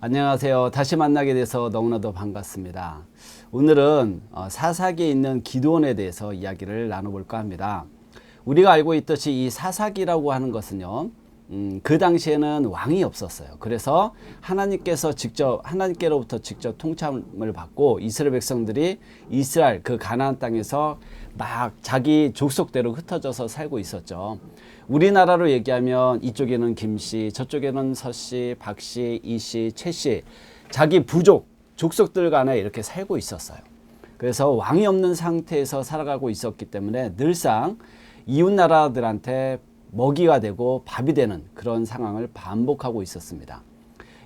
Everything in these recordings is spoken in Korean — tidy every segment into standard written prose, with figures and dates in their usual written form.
안녕하세요. 다시 만나게 돼서 너무나도 반갑습니다. 오늘은 사사기에 있는 기드온에 대해서 이야기를 나눠볼까 합니다. 우리가 알고 있듯이 이 사사기라고 하는 것은요, 그 당시에는 왕이 없었어요. 그래서 하나님께로부터 직접 통참을 받고 이스라엘 백성들이 이스라엘 그 가나안 땅에서 막 자기 족속대로 흩어져서 살고 있었죠. 우리나라로 얘기하면 이쪽에는 김씨, 저쪽에는 서씨, 박씨, 이씨, 최씨, 자기 부족, 족속들 간에 이렇게 살고 있었어요. 그래서 왕이 없는 상태에서 살아가고 있었기 때문에 늘상 이웃 나라들한테 먹이가 되고 밥이 되는 그런 상황을 반복하고 있었습니다.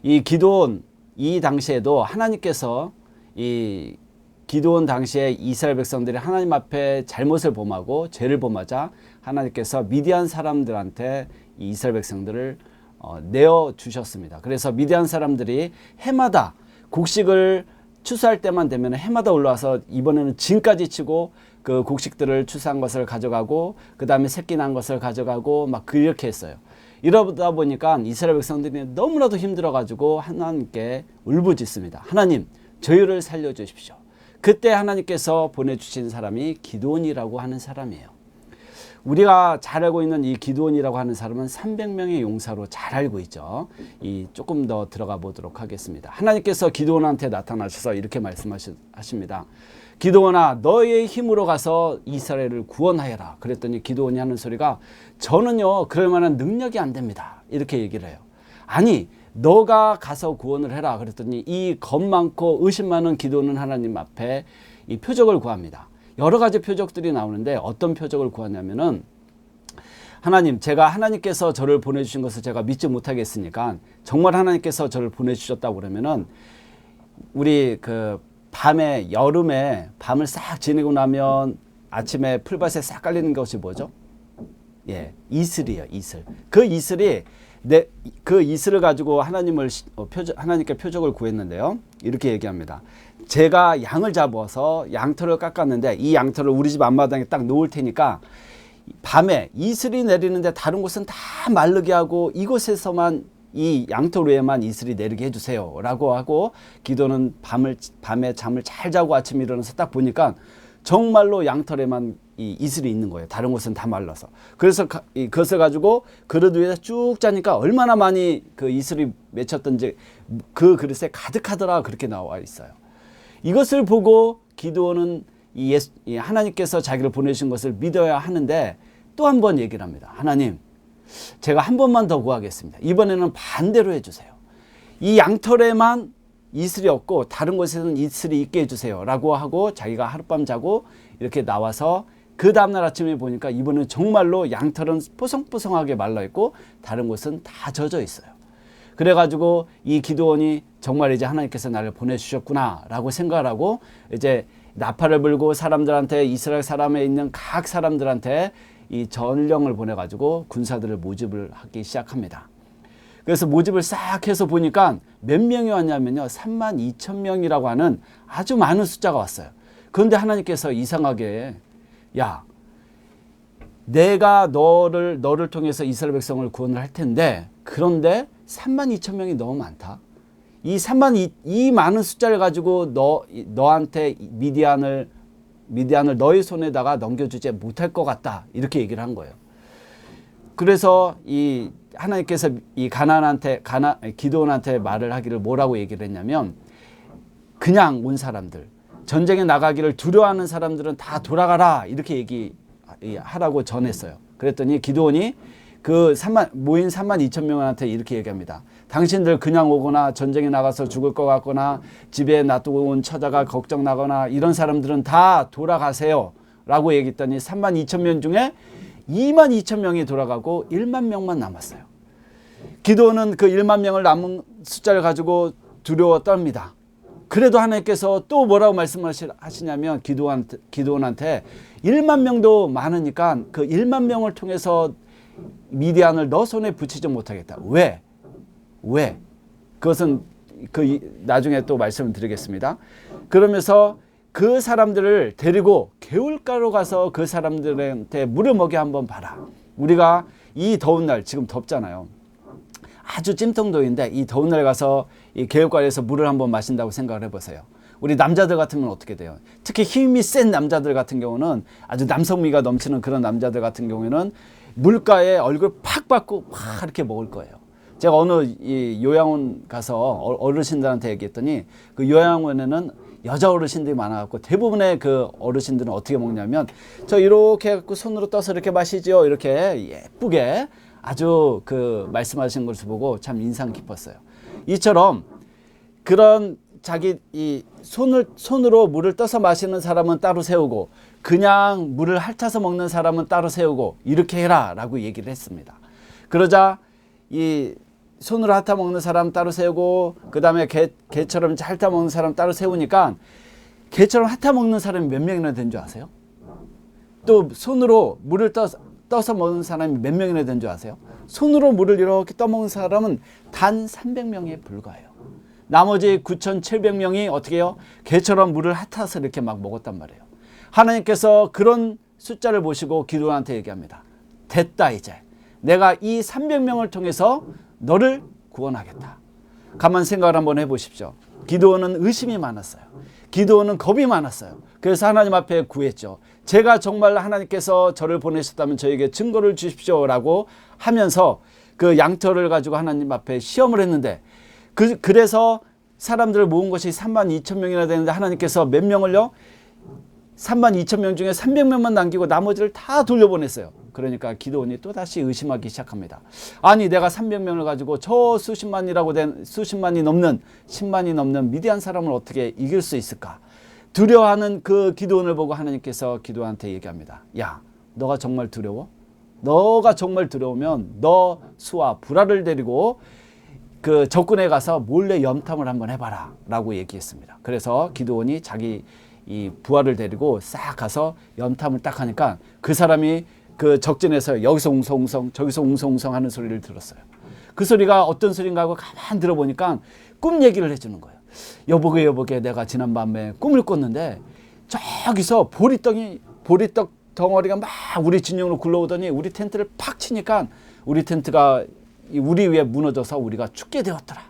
이 기드온, 이 당시에도 하나님께서 이 기드온 당시에 이스라엘 백성들이 하나님 앞에 잘못을 범하고 죄를 범하자 하나님께서 미디안 사람들한테 이 이스라엘 백성들을 내어주셨습니다. 그래서 미디안 사람들이 해마다 곡식을 추수할 때만 되면 해마다 올라와서 이번에는 진까지 치고 그 곡식들을 추수한 것을 가져가고 그 다음에 새끼 난 것을 가져가고 막 그렇게 했어요. 이러다 보니까 이스라엘 백성들이 너무나도 힘들어가지고 하나님께 울부짖습니다. 하나님, 저희를 살려주십시오. 그때 하나님께서 보내주신 사람이 기드온이라고 하는 사람이에요. 우리가 잘 알고 있는 이 기드온이라고 하는 사람은 300명의 용사로 잘 알고 있죠. 조금 더 들어가 보도록 하겠습니다. 하나님께서 기드온한테 나타나셔서 이렇게 말씀하십니다. 기드온아, 너의 힘으로 가서 이스라엘을 구원하여라. 그랬더니 기드온이 하는 소리가 저는요 그럴 만한 능력이 안 됩니다. 이렇게 얘기를 해요. 아니, 너가 가서 구원을 해라. 그랬더니 이 겁 많고 의심 많은 기드온은 하나님 앞에 이 표적을 구합니다. 여러 가지 표적들이 나오는데 어떤 표적을 구하냐면은 하나님, 제가 하나님께서 저를 보내주신 것을 제가 믿지 못하겠으니까 정말 하나님께서 저를 보내주셨다고 그러면은 우리 그 밤에 여름에 밤을 싹 지내고 나면 아침에 풀밭에 싹 깔리는 것이 뭐죠? 예, 이슬이에요. 이슬. 그 이슬이 그 이슬을 가지고 하나님께 표적을 구했는데요. 이렇게 얘기합니다. 제가 양을 잡아서 양털을 깎았는데 이 양털을 우리 집 앞마당에 딱 놓을 테니까 밤에 이슬이 내리는데 다른 곳은 다 마르게 하고 이곳에서만 이 양털 위에만 이슬이 내리게 해주세요 라고 하고 기도는 밤에 잠을 잘 자고 아침에 일어나서 딱 보니까 정말로 양털에만 이 이슬이 있는 거예요. 다른 곳은 다 말라서. 그래서 그것을 가지고 그릇 위에서 쭉 짜니까 얼마나 많이 그 이슬이 맺혔던지 그 그릇에 가득하더라 그렇게 나와 있어요. 이것을 보고 기드온은 하나님께서 자기를 보내신 것을 믿어야 하는데 또 한 번 얘기를 합니다. 하나님, 제가 한 번만 더 구하겠습니다. 이번에는 반대로 해주세요. 이 양털에만 이슬이 없고 다른 곳에서는 이슬이 있게 해주세요 라고 하고 자기가 하룻밤 자고 이렇게 나와서 그 다음날 아침에 보니까 이번엔 정말로 양털은 뽀송뽀송하게 말라있고 다른 곳은 다 젖어 있어요. 그래가지고 이 기드온이 정말 이제 하나님께서 나를 보내주셨구나 라고 생각을 하고 이제 나팔을 불고 사람들한테 이스라엘 사람에 있는 각 사람들한테 이 전령을 보내가지고 군사들을 모집을 하기 시작합니다. 그래서 모집을 싹 해서 보니까 몇 명이 왔냐면요 32,000명이라고 하는 아주 많은 숫자가 왔어요. 그런데 하나님께서 이상하게 야, 내가 너를 통해서 이스라엘 백성을 구원을 할 텐데 그런데 32,000명이 너무 많다. 이 많은 숫자를 가지고 너한테 미디안을 너의 손에다가 넘겨주지 못할 것 같다. 이렇게 얘기를 한 거예요. 그래서 이 하나님께서 이 기드온한테 말을 하기를 뭐라고 얘기를 했냐면 그냥 온 사람들, 전쟁에 나가기를 두려워하는 사람들은 다 돌아가라 이렇게 얘기하라고 전했어요. 그랬더니 기드온이 모인 32,000명한테 이렇게 얘기합니다. 당신들 그냥 오거나 전쟁에 나가서 죽을 것 같거나 집에 놔두고 온 처자가 걱정 나거나 이런 사람들은 다 돌아가세요 라고 얘기했더니 32,000명 중에 22,000명이 돌아가고 1만 명만 남았어요. 기드온은 그 1만 명을 남은 숫자를 가지고 두려워 떱니다. 그래도 하나님께서 또 뭐라고 말씀하시냐면 기드온한테 1만 명도 많으니까 그 1만 명을 통해서 미디안을 너 손에 붙이지 못하겠다. 왜? 그것은 나중에 또 말씀을 드리겠습니다. 그러면서 그 사람들을 데리고 개울가로 가서 그 사람들한테 물을 먹여 한번 봐라. 우리가 이 더운 날 지금 덥잖아요. 아주 찜통도인데 이 더운 날 가서 이 개울가에서 물을 한번 마신다고 생각을 해보세요. 우리 남자들 같으면 어떻게 돼요? 특히 힘이 센 남자들 같은 경우는 아주 남성미가 넘치는 그런 남자들 같은 경우에는 물가에 얼굴 팍 받고 막 이렇게 먹을 거예요. 제가 어느 이 요양원 가서 어르신들한테 얘기했더니 그 요양원에는 여자 어르신들이 많아갖고 대부분의 그 어르신들은 어떻게 먹냐면 저 이렇게 해갖고 손으로 떠서 이렇게 마시죠. 이렇게 예쁘게 아주 그 말씀하신 것을 보고 참 인상 깊었어요. 이처럼 그런 자기 이 손으로 물을 떠서 마시는 사람은 따로 세우고 그냥 물을 핥아서 먹는 사람은 따로 세우고 이렇게 해라 라고 얘기를 했습니다. 그러자 이 손으로 핥아 먹는 사람 따로 세우고 그 다음에 개처럼 핥아 먹는 사람 따로 세우니까 개처럼 핥아 먹는 사람이 몇 명이나 된 줄 아세요? 또 손으로 물을 떠서 먹는 사람이 몇 명이나 된 줄 아세요? 손으로 물을 이렇게 떠먹는 사람은 단 300명에 불과해요. 나머지 9,700명이 어떻게 해요? 개처럼 물을 핥아서 이렇게 막 먹었단 말이에요. 하나님께서 그런 숫자를 보시고 기드온한테 얘기합니다. 됐다 이제. 내가 이 300명을 통해서 너를 구원하겠다. 가만 생각을 한번 해보십시오. 기드온은 의심이 많았어요. 기드온은 겁이 많았어요. 그래서 하나님 앞에 구했죠. 제가 정말 하나님께서 저를 보내셨다면 저에게 증거를 주십시오 라고 하면서 그 양털을 가지고 하나님 앞에 시험을 했는데 그래서 사람들을 모은 것이 32,000명이나 되는데 하나님께서 몇 명을요? 32,000명 중에 300명만 남기고 나머지를 다 돌려보냈어요. 그러니까 기드온이 또다시 의심하기 시작합니다. 아니 내가 300명을 가지고 저 수십만이 넘는 10만이 넘는 미디안 사람을 어떻게 이길 수 있을까? 두려워하는 그 기드온을 보고 하나님께서 기드온한테 얘기합니다. 야, 너가 정말 두려워? 너가 정말 두려우면 너 수와 부라를 데리고 그 적군에 가서 몰래 염탐을 한번 해봐라 라고 얘기했습니다. 그래서 기드온이 자기 이 부하를 데리고 싹 가서 염탐을 딱 하니까 그 사람이 그 적진에서 여기서 웅성웅성 저기서 웅성웅성 하는 소리를 들었어요. 그 소리가 어떤 소리인가 하고 가만 들어보니까 꿈 얘기를 해주는 거예요. 여보게 내가 지난밤에 꿈을 꿨는데 저기서 보리떡 덩어리가 막 우리 진영으로 굴러오더니 우리 텐트를 팍 치니까 우리 텐트가 우리 위에 무너져서 우리가 죽게 되었더라.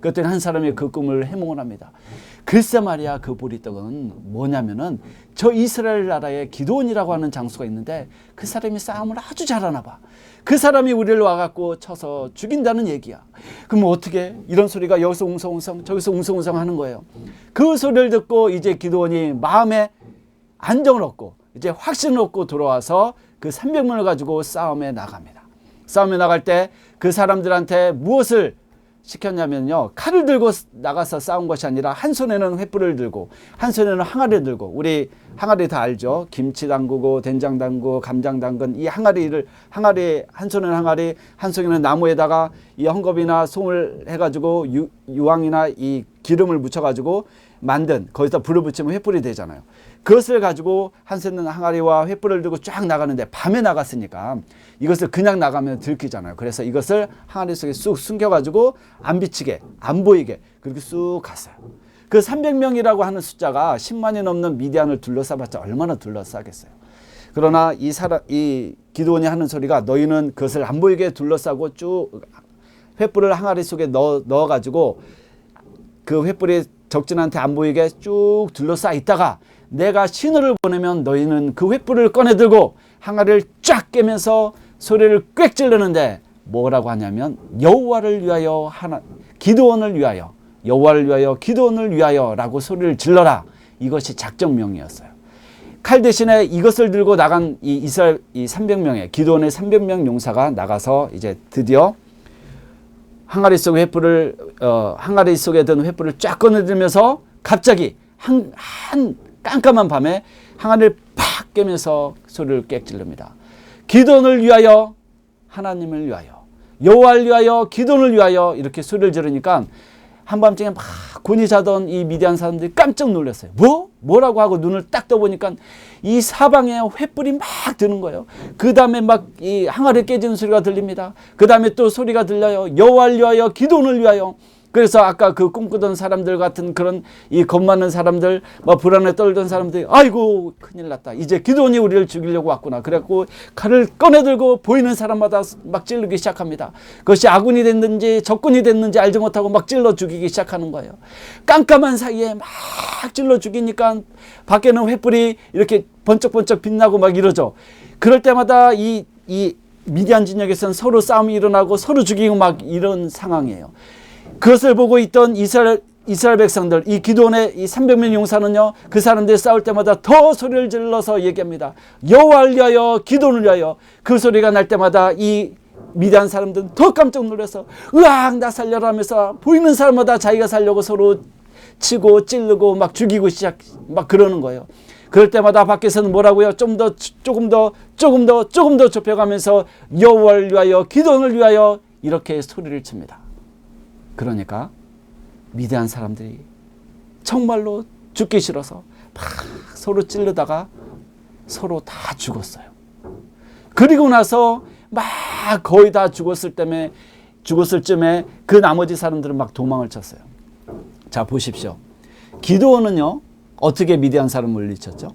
그랬더니 한 사람이 그 꿈을 해몽을 합니다. 글쎄 말이야 그 보리떡은 뭐냐면은 저 이스라엘 나라에 기드온이라고 하는 장수가 있는데 그 사람이 싸움을 아주 잘하나 봐. 그 사람이 우리를 와갖고 쳐서 죽인다는 얘기야. 그럼 어떻게 이런 소리가 여기서 웅성웅성 저기서 웅성웅성 하는 거예요. 그 소리를 듣고 이제 기드온이 마음에 안정을 얻고 이제 확신을 얻고 돌아와서 그 300명을 가지고 싸움에 나갑니다. 싸움에 나갈 때 그 사람들한테 무엇을 시켰냐면요. 칼을 들고 나가서 싸운 것이 아니라 한 손에는 횃불을 들고 한 손에는 항아리를 들고 우리 항아리 다 알죠. 김치 담그고 된장 담그고 감장 담근 이 항아리 한 손에는 항아리 한 손에는 나무에다가 이 헝겊이나 송을 해가지고 유황이나 이 기름을 묻혀가지고 만든 거기다 불을 붙이면 횃불이 되잖아요. 그것을 가지고 한 손에는 항아리와 횃불을 들고 쫙 나가는데 밤에 나갔으니까 이것을 그냥 나가면 들키잖아요. 그래서 이것을 항아리 속에 쑥 숨겨가지고 안 비치게 안 보이게 그렇게 쑥 갔어요. 그 300명이라고 하는 숫자가 10만이 넘는 미디안을 둘러싸봤자 얼마나 둘러싸겠어요. 그러나 이 기드온이 하는 소리가 너희는 그것을 안 보이게 둘러싸고 쭉 횃불을 항아리 속에 넣어가지고 그 횃불이 적진한테 안 보이게 쭉 둘러싸 있다가 내가 신호를 보내면 너희는 그 횃불을 꺼내 들고 항아리를 쫙 깨면서 소리를 꽥 지르는데 뭐라고 하냐면 여호와를 위하여 기드온을 위하여 여호와를 위하여 기드온을 위하여 라고 소리를 질러라. 이것이 작정명이었어요. 칼 대신에 이것을 들고 나간 이 이스라엘 이 300명의 기드온의 300명 용사가 나가서 이제 드디어 항아리 속에 항아리 속에 든 횃불을 쫙 꺼내들면서 갑자기 한 깜깜한 밤에 항아리를 팍 깨면서 소리를 꽥 지릅니다. 기드온을 위하여 하나님을 위하여 여호와를 위하여 기드온을 위하여 이렇게 소리를 지르니까 한밤중에 막 곤히 자던 이 미디안 사람들이 깜짝 놀랐어요. 뭐라고 하고 눈을 딱 떠보니까 이 사방에 횃불이 막 드는 거예요. 그 다음에 막 이 항아리 깨지는 소리가 들립니다. 그 다음에 또 소리가 들려요. 여호와를 위하여 기드온을 위하여 그래서 아까 그 꿈꾸던 사람들 같은 그런 이 겁 많은 사람들, 뭐 불안에 떨던 사람들이 아이고 큰일 났다. 이제 기드온이 우리를 죽이려고 왔구나. 그래갖고 칼을 꺼내들고 보이는 사람마다 막 찌르기 시작합니다. 그것이 아군이 됐는지 적군이 됐는지 알지 못하고 막 찔러 죽이기 시작하는 거예요. 깜깜한 사이에 막 찔러 죽이니까 밖에는 횃불이 이렇게 번쩍번쩍 빛나고 막 이러죠. 그럴 때마다 이 미디안 진영에서는 서로 싸움이 일어나고 서로 죽이고 막 이런 상황이에요. 그것을 보고 있던 이스라엘 백성들, 이 기드온의 이 300명 용사는요, 그 사람들이 싸울 때마다 더 소리를 질러서 얘기합니다. 여호와를 위하여, 기드온을 위하여. 그 소리가 날 때마다 이 미디안 사람들은 더 깜짝 놀라서 으악 나 살려라 하면서 보이는 사람마다 자기가 살려고 서로 치고 찌르고 막 죽이고 막 그러는 거예요. 그럴 때마다 밖에서는 뭐라고요? 조금 더 좁혀가면서 여호와를 위하여, 기드온을 위하여 이렇게 소리를 칩니다. 그러니까 미디안 사람들이 정말로 죽기 싫어서 막 서로 찌르다가 서로 다 죽었어요. 그리고 나서 막 거의 다 죽었을 쯤에 그 나머지 사람들은 막 도망을 쳤어요. 자, 보십시오. 기드온은요, 어떻게 미디안 사람을 물리쳤죠?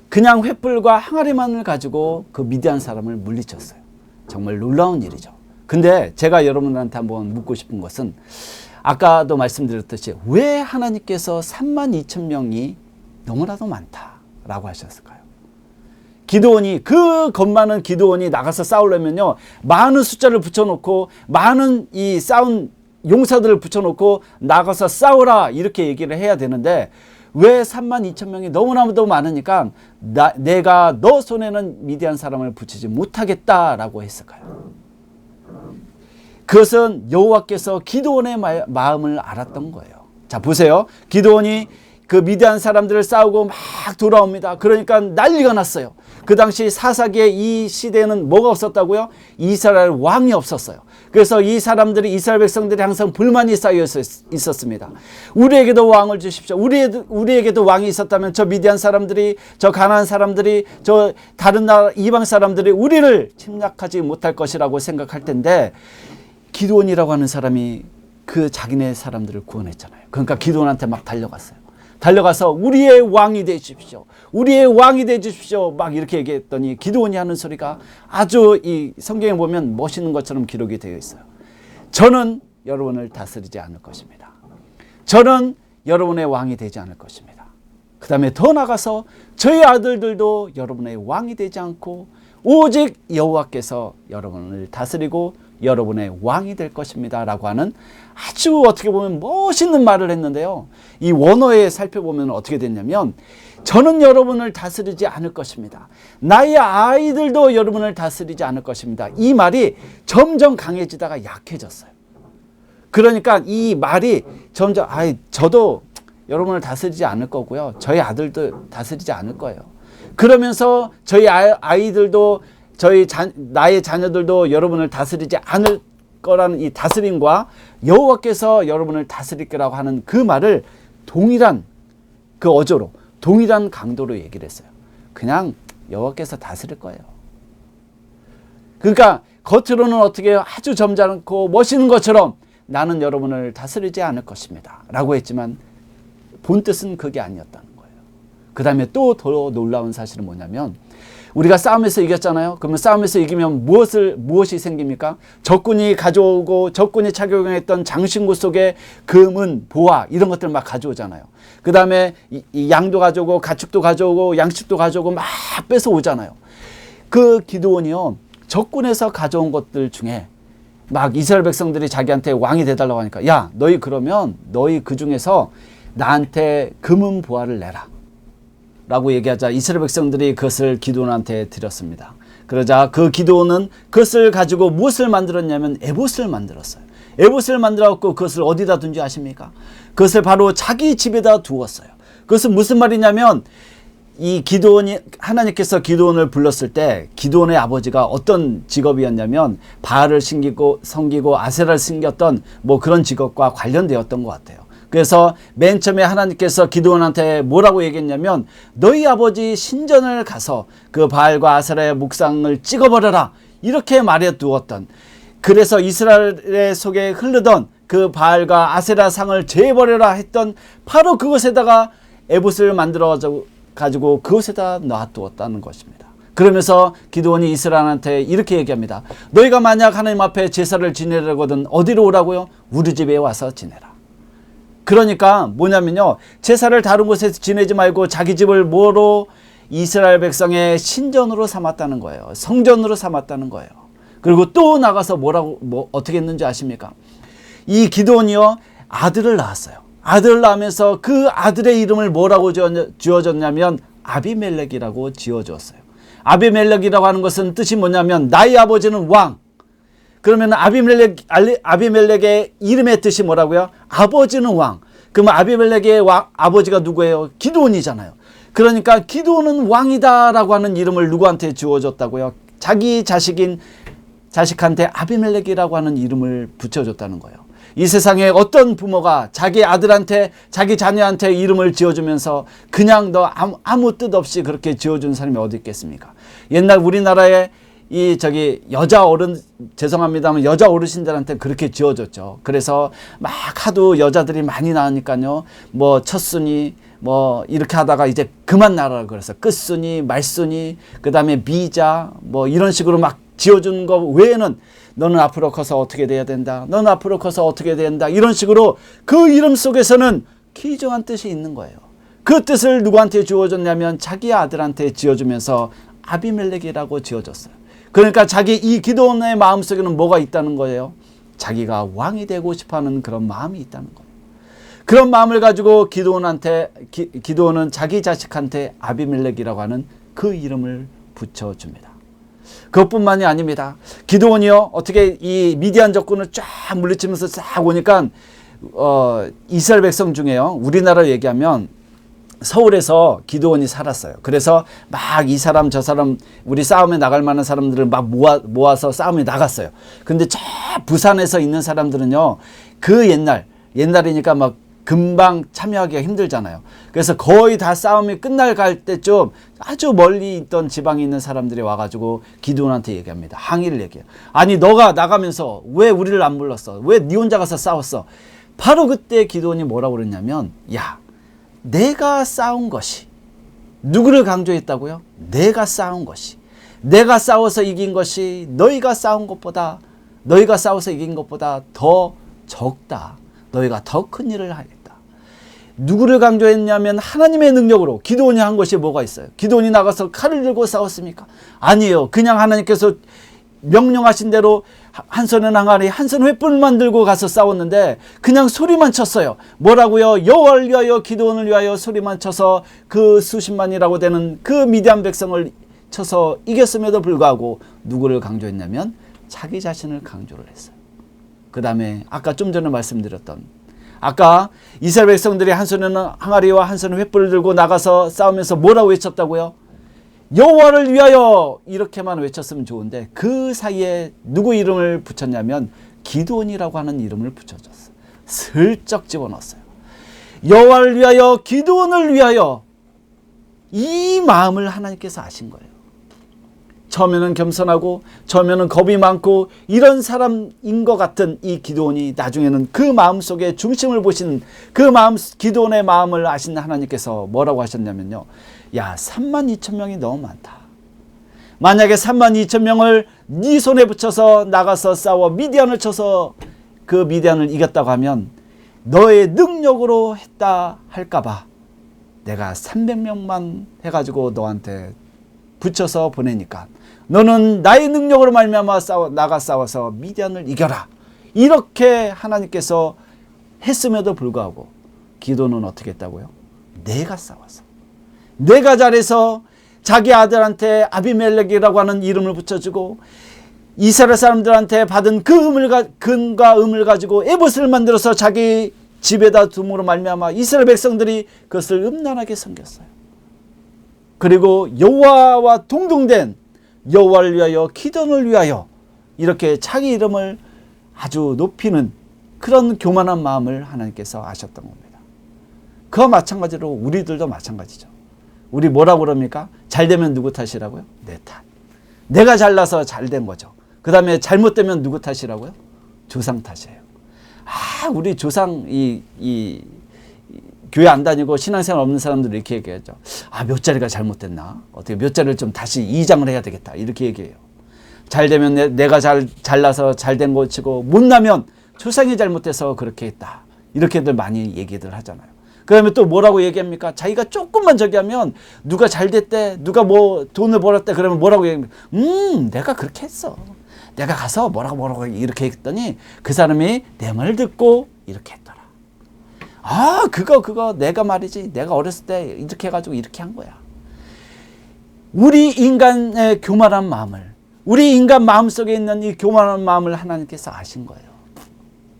그냥 횃불과 항아리만을 가지고 그 미디안 사람을 물리쳤어요. 정말 놀라운 일이죠. 근데 제가 여러분한테 한번 묻고 싶은 것은, 아까도 말씀드렸듯이 왜 하나님께서 32,000명이 너무나도 많다라고 하셨을까요? 기드온이, 그 겁 많은 기드온이 나가서 싸우려면요, 많은 숫자를 붙여놓고 많은 이 싸운 용사들을 붙여놓고 나가서 싸우라 이렇게 얘기를 해야 되는데, 왜 32,000명이 너무나도 많으니까 내가 너 손에는 미디안 사람을 붙이지 못하겠다라고 했을까요? 그것은 여호와께서 기드온의 마음을 알았던 거예요. 자, 보세요. 기드온이 그 미디안 사람들을 싸우고 막 돌아옵니다. 그러니까 난리가 났어요. 그 당시 사사기의 이 시대에는 뭐가 없었다고요? 이스라엘 왕이 없었어요. 그래서 이 사람들이, 이스라엘 백성들이 항상 불만이 쌓여 있었습니다. 우리에게도 왕을 주십시오. 우리에게도 왕이 있었다면 저 미디안 사람들이, 저 가나안 사람들이, 저 다른 나라 이방 사람들이 우리를 침략하지 못할 것이라고 생각할 텐데, 기드온이라고 하는 사람이 그 자기네 사람들을 구원했잖아요. 그러니까 기드온한테 막 달려가서 우리의 왕이 되십시오. 우리의 왕이 되십시오. 막 이렇게 얘기했더니 기드온이 하는 소리가 아주 이 성경에 보면 멋있는 것처럼 기록이 되어 있어요. 저는 여러분을 다스리지 않을 것입니다. 저는 여러분의 왕이 되지 않을 것입니다. 그 다음에 더 나가서 저희 아들들도 여러분의 왕이 되지 않고 오직 여호와께서 여러분을 다스리고 여러분의 왕이 될 것입니다 라고 하는 아주 어떻게 보면 멋있는 말을 했는데요, 이 원어에 살펴보면 어떻게 됐냐면, 저는 여러분을 다스리지 않을 것입니다. 나의 아이들도 여러분을 다스리지 않을 것입니다. 이 말이 점점 강해지다가 약해졌어요. 그러니까 이 말이 점점 저도 여러분을 다스리지 않을 거고요, 저희 아들도 다스리지 않을 거예요. 그러면서 저희 아이들도 나의 자녀들도 여러분을 다스리지 않을 거라는 이 다스림과 여호와께서 여러분을 다스릴 거라고 하는 그 말을 동일한 그 어조로, 동일한 강도로 얘기를 했어요. 그냥 여호와께서 다스릴 거예요. 그러니까 겉으로는 어떻게 아주 점잖고 멋있는 것처럼 나는 여러분을 다스리지 않을 것입니다 라고 했지만 본뜻은 그게 아니었다는 거예요. 그 다음에 또 더 놀라운 사실은 뭐냐면, 우리가 싸움에서 이겼잖아요. 그러면 싸움에서 이기면 무엇이 생깁니까? 적군이 착용했던 장신구 속에 금은, 보화 이런 것들 막 가져오잖아요. 그 다음에 이 양도 가져오고 가축도 가져오고 양식도 가져오고 막 뺏어오잖아요. 그 기드온이요, 적군에서 가져온 것들 중에 막 이스라엘 백성들이 자기한테 왕이 돼달라고 하니까, 야 너희 그 중에서 나한테 금은 보화를 내라 라고 얘기하자 이스라엘 백성들이 그것을 기드온한테 드렸습니다. 그러자 그 기드온은 그것을 가지고 무엇을 만들었냐면 에봇을 만들었어요. 에봇을 만들어갖고 그것을 어디다 둔지 아십니까? 그것을 바로 자기 집에다 두었어요. 그것은 무슨 말이냐면, 이 기드온이, 하나님께서 기드온을 불렀을 때 기드온의 아버지가 어떤 직업이었냐면 바알을 섬기고 아세라를 섬겼던 뭐 그런 직업과 관련되었던 것 같아요. 그래서 맨 처음에 하나님께서 기드온한테 뭐라고 얘기했냐면, 너희 아버지 신전을 가서 그 바알과 아세라의 묵상을 찍어버려라 이렇게 말해 두었던, 그래서 이스라엘 속에 흐르던 그 바알과 아세라 상을 제버려라 했던 바로 그것에다가 에봇을 만들어 가지고 그것에다 놔두었다는 것입니다. 그러면서 기드온이 이스라엘한테 이렇게 얘기합니다. 너희가 만약 하나님 앞에 제사를 지내려거든 어디로 오라고요? 우리 집에 와서 지내라. 그러니까 뭐냐면요, 제사를 다른 곳에서 지내지 말고 자기 집을 뭐로? 이스라엘 백성의 신전으로 삼았다는 거예요. 성전으로 삼았다는 거예요. 그리고 또 나가서 어떻게 했는지 아십니까? 이 기드온이요, 아들을 낳았어요. 아들을 낳으면서 그 아들의 이름을 뭐라고 지어줬냐면 아비멜렉이라고 지어줬어요. 아비멜렉이라고 하는 것은 뜻이 뭐냐면 나의 아버지는 왕. 그러면 아비멜렉의 이름의 뜻이 뭐라고요? 아버지는 왕. 그러면 아비멜렉의 아버지가 누구예요? 기드온이잖아요. 그러니까 기드온은 왕이다라고 하는 이름을 누구한테 지어줬다고요? 자기 자식한테 아비멜렉이라고 하는 이름을 붙여줬다는 거예요. 이 세상에 어떤 부모가 자기 아들한테, 자기 자녀한테 이름을 지어주면서 그냥 너 아무 뜻 없이 그렇게 지어준 사람이 어디 있겠습니까? 옛날 우리나라에 여자 어르신들한테 그렇게 지어줬죠. 그래서 막 하도 여자들이 많이 나으니까요, 뭐 첫순이 뭐 이렇게 하다가 이제 그만 나라고 그래서 끝순이, 말순이, 그 다음에 미자, 뭐 이런 식으로 막 지어준 거 외에는 너는 앞으로 커서 어떻게 돼야 된다, 너는 앞으로 커서 어떻게 된다, 이런 식으로 그 이름 속에서는 기이정한 뜻이 있는 거예요. 그 뜻을 누구한테 지어줬냐면 자기 아들한테 지어주면서 아비멜렉이라고 지어줬어요. 그러니까 이 기드온의 마음속에는 뭐가 있다는 거예요? 자기가 왕이 되고 싶어하는 그런 마음이 있다는 거예요. 그런 마음을 가지고 기드온은 자기 자식한테 아비멜렉이라고 하는 그 이름을 붙여줍니다. 그것뿐만이 아닙니다. 기드온이요, 어떻게 이 미디안 적군을 쫙 물리치면서 싹 오니까 이스라엘 백성 중에요, 우리나라 얘기하면 서울에서 기드온이 살았어요. 그래서 막 이 사람 저 사람 우리 싸움에 나갈 만한 사람들을 막 모아서 싸움에 나갔어요. 근데 저 부산에서 있는 사람들은요, 그 옛날이니까 막 금방 참여하기가 힘들잖아요. 그래서 거의 다 싸움이 끝날 때쯤 아주 멀리 있던 지방에 있는 사람들이 와가지고 기드온한테 얘기합니다. 항의를 얘기해요. 아니 너가 나가면서 왜 우리를 안 불렀어? 왜 네 혼자 가서 싸웠어? 바로 그때 기드온이 뭐라고 그랬냐면, 야, 내가 싸운 것이, 누구를 강조했다고요? 내가 싸운 것이, 내가 싸워서 이긴 것이 너희가 싸워서 이긴 것보다 더 적다. 너희가 더 큰 일을 하겠다. 누구를 강조했냐면 하나님의 능력으로. 기드온이 한 것이 뭐가 있어요? 기드온이 나가서 칼을 들고 싸웠습니까? 아니에요. 그냥 하나님께서 명령하신 대로 한 손은 항아리, 한 손은 횃불만 들고 가서 싸웠는데 그냥 소리만 쳤어요. 뭐라고요? 여호와를 위하여, 기드온을 위하여 소리만 쳐서 그 수십만이라고 되는 그 미디안 백성을 쳐서 이겼음에도 불구하고 누구를 강조했냐면 자기 자신을 강조를 했어요. 그 다음에 아까 좀 전에 말씀드렸던, 아까 이스라엘 백성들이 한 손에는 항아리와 한 손은 횃불을 들고 나가서 싸우면서 뭐라고 외쳤다고요? 여호와를 위하여, 이렇게만 외쳤으면 좋은데 그 사이에 누구 이름을 붙였냐면 기드온이라고 하는 이름을 붙여줬어요. 슬쩍 집어넣었어요. 여호와를 위하여, 기드온을 위하여. 이 마음을 하나님께서 아신 거예요. 처음에는 겸손하고 처음에는 겁이 많고 이런 사람인 것 같은 이 기드온이 나중에는 그 마음속에 중심을 보시는 그 기드온의 마음을 아신 하나님께서 뭐라고 하셨냐면요, 야, 32,000명이 너무 많다. 만약에 32,000명을 네 손에 붙여서 나가서 싸워 미디안을 쳐서 그 미디안을 이겼다고 하면 너의 능력으로 했다 할까봐 내가 300명만 해가지고 너한테 붙여서 보내니까 너는 나의 능력으로 말미암아 나가 싸워서 미디안을 이겨라. 이렇게 하나님께서 했음에도 불구하고 기드온은 어떻게 했다고요? 내가 싸워서, 내가 잘해서 자기 아들한테 아비멜렉이라고 하는 이름을 붙여주고 이스라엘 사람들한테 받은 금과 음을 가지고 에봇을 만들어서 자기 집에다 둠으로 말미암아 이스라엘 백성들이 그것을 음란하게 섬겼어요. 그리고 여호와와 동등된 여호와를 위하여, 기드온을 위하여 이렇게 자기 이름을 아주 높이는 그런 교만한 마음을 하나님께서 아셨던 겁니다. 그와 마찬가지로 우리들도 마찬가지죠. 우리 뭐라고 그럽니까? 잘 되면 누구 탓이라고요? 내 탓. 내가 잘나서 잘 된 거죠. 그 다음에 잘못되면 누구 탓이라고요? 조상 탓이에요. 우리 조상 이 교회 안 다니고 신앙생활 없는 사람들이 이렇게 얘기하죠. 몇 자리가 잘못됐나? 어떻게 몇 자리를 좀 다시 이장을 해야 되겠다. 이렇게 얘기해요. 잘 되면 내가 잘나서 잘된 거 치고 못 나면 조상이 잘못돼서 그렇게 했다. 이렇게들 많이 얘기들 하잖아요. 그 다음에 또 뭐라고 얘기합니까? 자기가 조금만 저기 하면 누가 잘 됐대, 누가 뭐 돈을 벌었대, 그러면 뭐라고 얘기합니까? 내가 그렇게 했어. 내가 가서 뭐라고 이렇게 했더니 그 사람이 내 말 듣고 이렇게 했더라. 그거 내가 말이지. 내가 어렸을 때 이렇게 해가지고 이렇게 한 거야. 우리 인간의 교만한 마음을, 우리 인간 마음속에 있는 이 교만한 마음을 하나님께서 아신 거예요.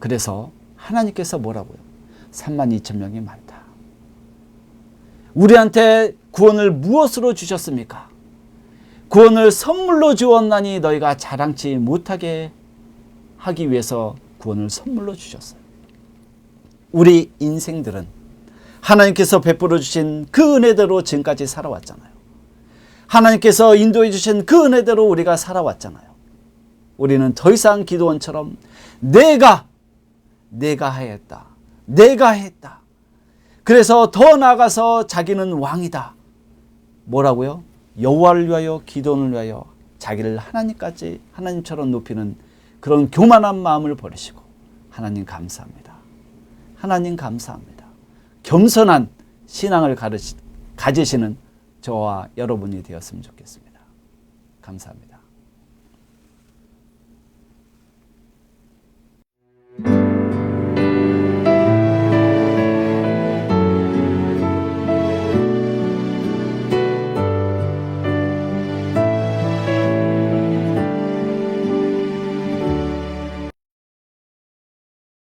그래서 하나님께서 뭐라고요? 32,000명이 많다. 우리한테 구원을 무엇으로 주셨습니까? 구원을 선물로 주었나니 너희가 자랑치 못하게 하기 위해서 구원을 선물로 주셨어요. 우리 인생들은 하나님께서 베풀어 주신 그 은혜대로 지금까지 살아왔잖아요. 하나님께서 인도해 주신 그 은혜대로 우리가 살아왔잖아요. 우리는 더 이상 기도원처럼 내가 하였다. 내가 했다. 그래서 더 나아가서 자기는 왕이다. 뭐라고요? 여호와를 위하여 기도원을 위하여 자기를 하나님처럼 높이는 그런 교만한 마음을 버리시고 하나님 감사합니다. 하나님 감사합니다. 겸손한 신앙을 가지시는 저와 여러분이 되었으면 좋겠습니다. 감사합니다.